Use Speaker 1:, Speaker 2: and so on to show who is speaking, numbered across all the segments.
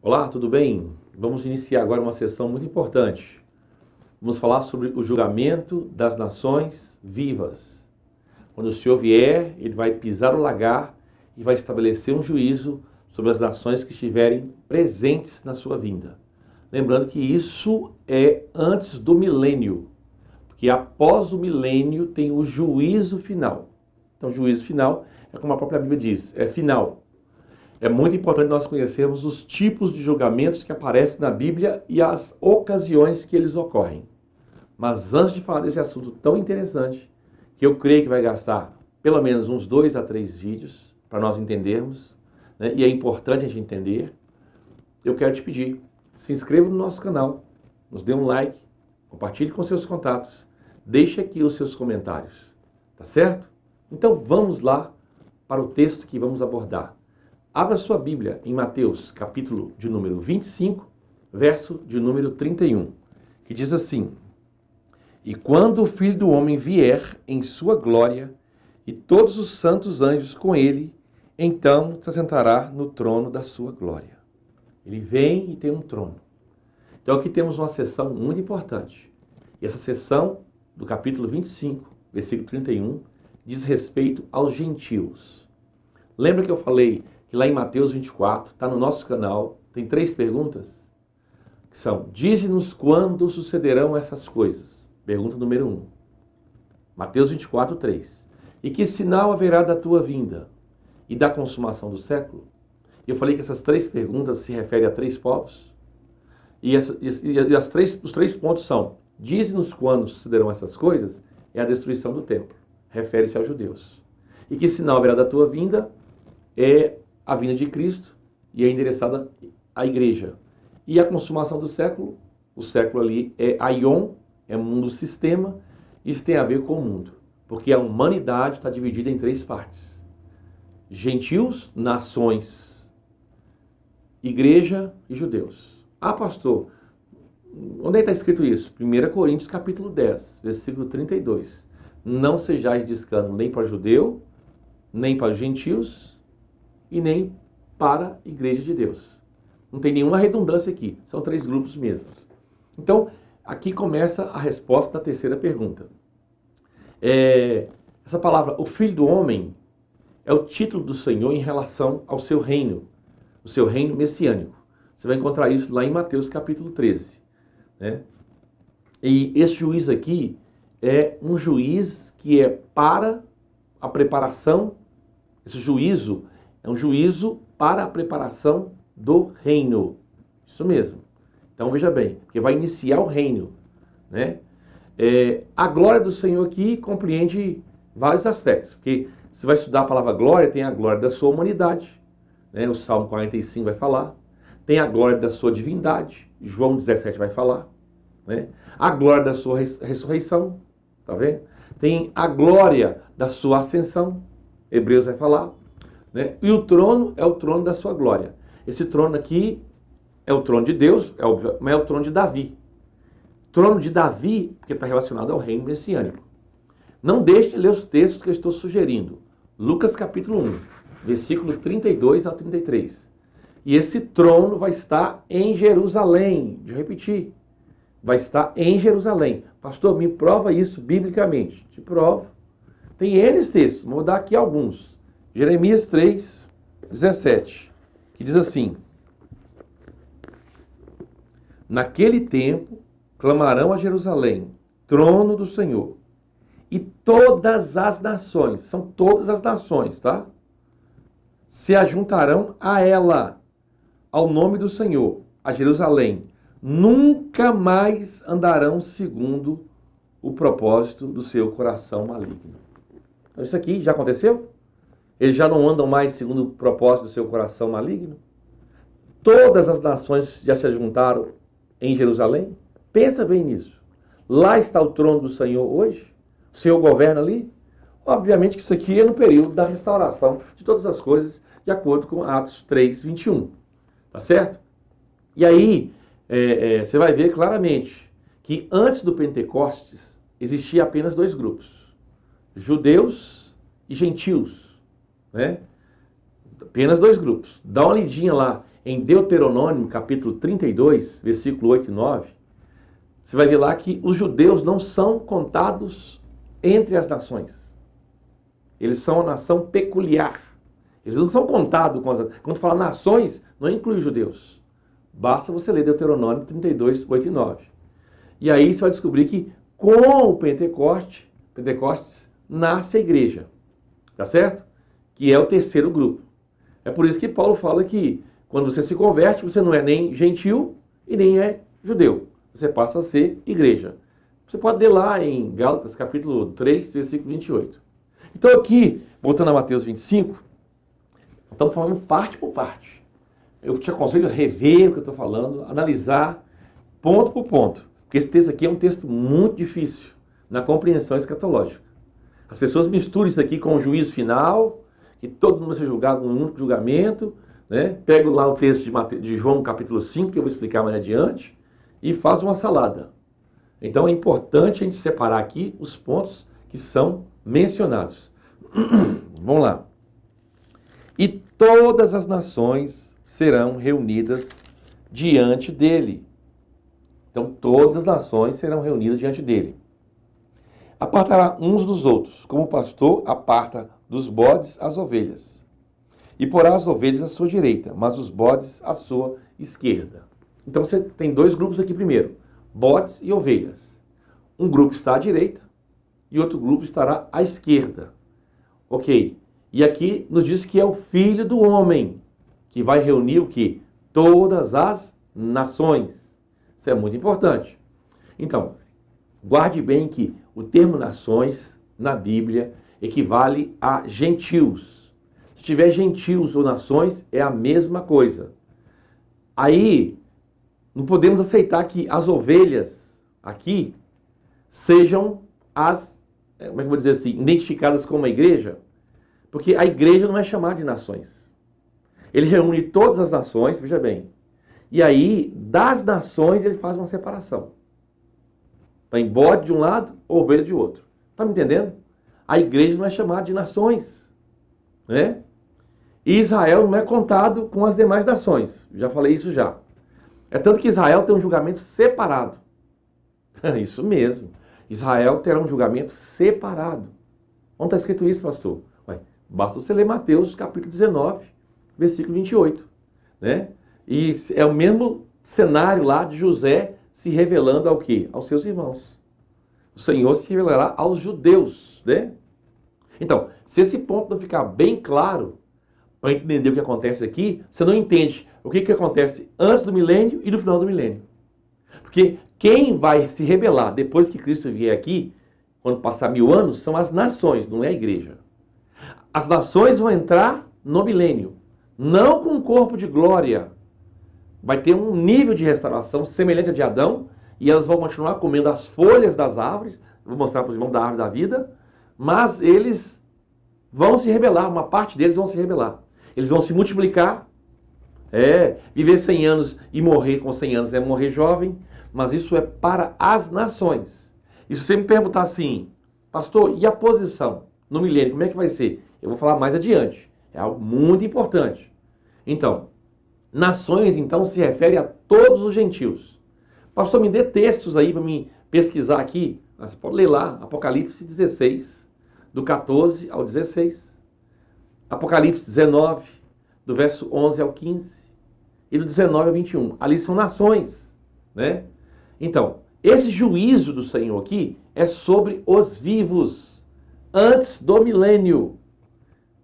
Speaker 1: Olá, tudo bem? Vamos iniciar agora uma sessão muito importante. Vamos falar sobre o julgamento das nações vivas. Quando o Senhor vier, Ele vai pisar o lagar e vai estabelecer um juízo sobre as nações que estiverem presentes na sua vinda. Lembrando que isso é antes do milênio, porque após o milênio tem o juízo final. Então, o juízo final é como a própria Bíblia diz, é final. É muito importante nós conhecermos os tipos de julgamentos que aparecem na Bíblia e as ocasiões que eles ocorrem. Mas antes de falar desse assunto tão interessante, que eu creio que vai gastar pelo menos uns 2 a 3 vídeos para nós entendermos, né? E é importante a gente entender, eu quero te pedir, se inscreva no nosso canal, nos dê um like, compartilhe com seus contatos, deixe aqui os seus comentários, tá certo? Então vamos lá para o texto que vamos abordar. Abra sua Bíblia em Mateus, capítulo de número 25, verso de número 31, que diz assim: E quando o Filho do Homem vier em sua glória, e todos os santos anjos com ele, então se assentará no trono da sua glória. Ele vem e tem um trono. Então aqui temos uma sessão muito importante. E essa sessão do capítulo 25, versículo 31, diz respeito aos gentios. Lembra que eu falei que lá em Mateus 24, está no nosso canal, tem 3 perguntas, que são: dize-nos quando sucederão essas coisas. Pergunta número 1. Mateus 24, 3. E que sinal haverá da tua vinda e da consumação do século? Eu falei que essas 3 perguntas se referem a 3 povos. E os 3 pontos são: dize-nos quando sucederão essas coisas, é a destruição do templo. Refere-se aos judeus. E que sinal haverá da tua vinda? É a vinda de Cristo e é endereçada à igreja. E a consumação do século, o século ali é aion, é mundo sistema, isso tem a ver com o mundo, porque a humanidade está dividida em 3 partes: gentios, nações, igreja e judeus. Ah, pastor, onde é que está escrito isso? 1 Coríntios capítulo 10, versículo 32. Não sejais de escândalo nem para judeu, nem para os gentios, e nem para a igreja de Deus. Não tem nenhuma redundância aqui. São 3 grupos mesmos. Então, aqui começa a resposta da terceira pergunta. Essa palavra, o Filho do Homem, é o título do Senhor em relação ao seu reino, o seu reino messiânico. Você vai encontrar isso lá em Mateus capítulo 13. Né? E esse juiz aqui é um juiz que é para a preparação, esse juízo é um juízo para a preparação do reino. Isso mesmo. Então veja bem, porque vai iniciar o reino. Né? A glória do Senhor aqui compreende vários aspectos. Porque você vai estudar a palavra glória, tem a glória da sua humanidade. Né? O Salmo 45 vai falar. Tem a glória da sua divindade. João 17 vai falar. Né? A glória da sua ressurreição. Tá vendo? Tem a glória da sua ascensão. Hebreus vai falar. Né? E o trono é o trono da sua glória. Esse trono aqui é o trono de Deus, mas é o trono de Davi. Trono de Davi, porque está relacionado ao reino messiânico. Não deixe de ler os textos que eu estou sugerindo. Lucas capítulo 1, versículo 32 a 33. E esse trono vai estar em Jerusalém. Deixa eu repetir. Vai estar em Jerusalém. Pastor, me prova isso biblicamente. Te provo. Tem N textos, vou dar aqui alguns. Jeremias 3, 17, que diz assim: Naquele tempo clamarão a Jerusalém, trono do Senhor, e todas as nações, são todas as nações, tá? Se ajuntarão a ela, ao nome do Senhor, a Jerusalém. Nunca mais andarão segundo o propósito do seu coração maligno. Então isso aqui já aconteceu? Eles já não andam mais segundo o propósito do seu coração maligno? Todas as nações já se juntaram em Jerusalém? Pensa bem nisso. Lá está o trono do Senhor hoje? O Senhor governa ali? Obviamente que isso aqui é no período da restauração de todas as coisas, de acordo com Atos 3, 21. Tá certo? E aí, você vai ver claramente que antes do Pentecostes existia apenas 2 grupos: judeus e gentios. Né? Apenas 2 grupos. Dá uma lidinha lá em Deuteronômio, capítulo 32, versículo 8 e 9, você vai ver lá que os judeus não são contados entre as nações. Eles são uma nação peculiar. Eles não são contados com as... Quando fala nações, não inclui os judeus. Basta você ler Deuteronômio 32, 8 e 9. E aí você vai descobrir que com o Pentecostes nasce a igreja. Tá certo? Que é o terceiro grupo. É por isso que Paulo fala que quando você se converte, você não é nem gentil e nem é judeu. Você passa a ser igreja. Você pode ler lá em Gálatas, capítulo 3, versículo 28. Então aqui, voltando a Mateus 25, estamos falando parte por parte. Eu te aconselho a rever o que eu estou falando, analisar ponto por ponto. Porque esse texto aqui é um texto muito difícil na compreensão escatológica. As pessoas misturam isso aqui com o juízo final, que todo mundo vai ser julgado num único julgamento, né? Pego lá o texto de João capítulo 5, que eu vou explicar mais adiante, e faz uma salada. Então é importante a gente separar aqui os pontos que são mencionados. Vamos lá. E todas as nações serão reunidas diante dele. Então todas as nações serão reunidas diante dele. Apartará uns dos outros, como o pastor aparta dos bodes as ovelhas. E porá as ovelhas à sua direita, mas os bodes à sua esquerda. Então você tem dois grupos aqui primeiro, bodes e ovelhas. Um grupo está à direita e outro grupo estará à esquerda. Ok. E aqui nos diz que é o Filho do Homem que vai reunir o quê? Todas as nações. Isso é muito importante. Então, guarde bem que o termo nações na Bíblia equivale a gentios. Se tiver gentios ou nações, é a mesma coisa. Aí, não podemos aceitar que as ovelhas aqui sejam as, como é que eu vou dizer assim, identificadas como a igreja, porque a igreja não é chamada de nações. Ele reúne todas as nações, veja bem, e aí, das nações, ele faz uma separação. Tem bode de um lado, ovelha de outro. Está me entendendo? A igreja não é chamada de nações, né? E Israel não é contado com as demais nações. Já falei isso já. É tanto que Israel tem um julgamento separado. Isso mesmo. Israel terá um julgamento separado. Onde está escrito isso, pastor? Ué, basta você ler Mateus, capítulo 19, versículo 28. Né? E é o mesmo cenário lá de José se revelando ao quê? Aos seus irmãos. O Senhor se revelará aos judeus, né? Então, se esse ponto não ficar bem claro, para entender o que acontece aqui, você não entende o que acontece antes do milênio e no final do milênio. Porque quem vai se rebelar depois que Cristo vier aqui, quando passar 1000 anos, são as nações, não é a igreja. As nações vão entrar no milênio, não com um corpo de glória. Vai ter um nível de restauração semelhante a de Adão, e elas vão continuar comendo as folhas das árvores, vou mostrar para os irmãos da árvore da vida, mas eles vão se rebelar, uma parte deles vão se rebelar. Eles vão se multiplicar, viver 100 anos e morrer com 100 anos é morrer jovem, mas isso é para as nações. E se você me perguntar assim, pastor, e a posição no milênio, como é que vai ser? Eu vou falar mais adiante, é algo muito importante. Então, nações, então, se refere a todos os gentios. Pastor, me dê textos aí para mim pesquisar aqui. Você pode ler lá, Apocalipse 16, do 14 ao 16. Apocalipse 19, do verso 11 ao 15. E do 19 ao 21. Ali são nações, né? Então, esse juízo do Senhor aqui é sobre os vivos, antes do milênio.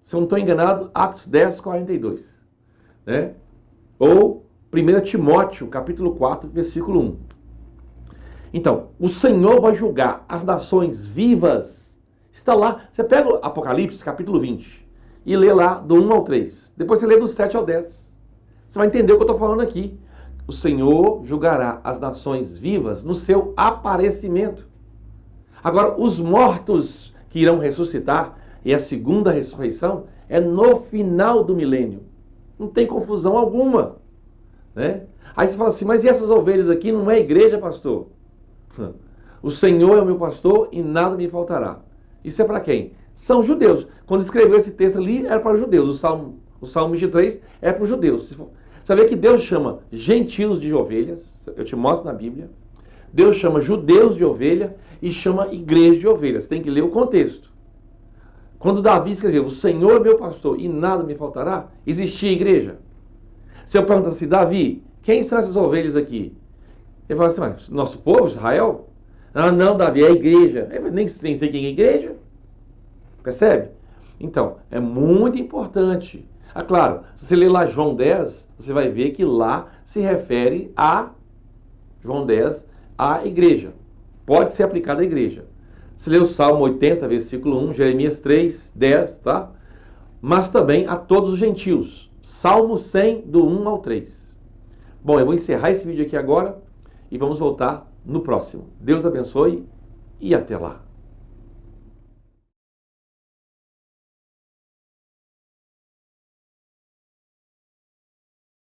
Speaker 1: Se eu não estou enganado, Atos 10, 42. Né? Ou 1 Timóteo, capítulo 4, versículo 1. Então, o Senhor vai julgar as nações vivas. Está lá, você pega o Apocalipse, capítulo 20, e lê lá do 1 ao 3. Depois você lê do 7 ao 10. Você vai entender o que eu estou falando aqui. O Senhor julgará as nações vivas no seu aparecimento. Agora, os mortos que irão ressuscitar, e a segunda ressurreição, é no final do milênio. Não tem confusão alguma. Né? Aí você fala assim, mas e essas ovelhas aqui não é igreja, pastor? O Senhor é o meu pastor e nada me faltará. Isso é para quem? São judeus. Quando escreveu esse texto ali, era para os judeus. O Salmo 23 é para os judeus. Você vê que Deus chama gentios de ovelhas, eu te mostro na Bíblia. Deus chama judeus de ovelha e chama igreja de ovelhas. Você tem que ler o contexto. Quando Davi escreveu, o Senhor é meu pastor e nada me faltará, existia igreja. Se eu perguntar assim, Davi, quem são essas ovelhas aqui? Ele fala assim, mas nosso povo, Israel? Ah, não, Davi, é a igreja. Eu nem sei quem é a igreja. Percebe? Então, é muito importante. Ah, claro, se você ler lá João 10, você vai ver que lá se refere a João 10, a igreja. Pode ser aplicado à igreja. Se ler o Salmo 80, versículo 1, Jeremias 3, 10, tá? Mas também a todos os gentios. Salmo 100, do 1 ao 3. Bom, eu vou encerrar esse vídeo aqui agora e vamos voltar no próximo. Deus abençoe e até lá.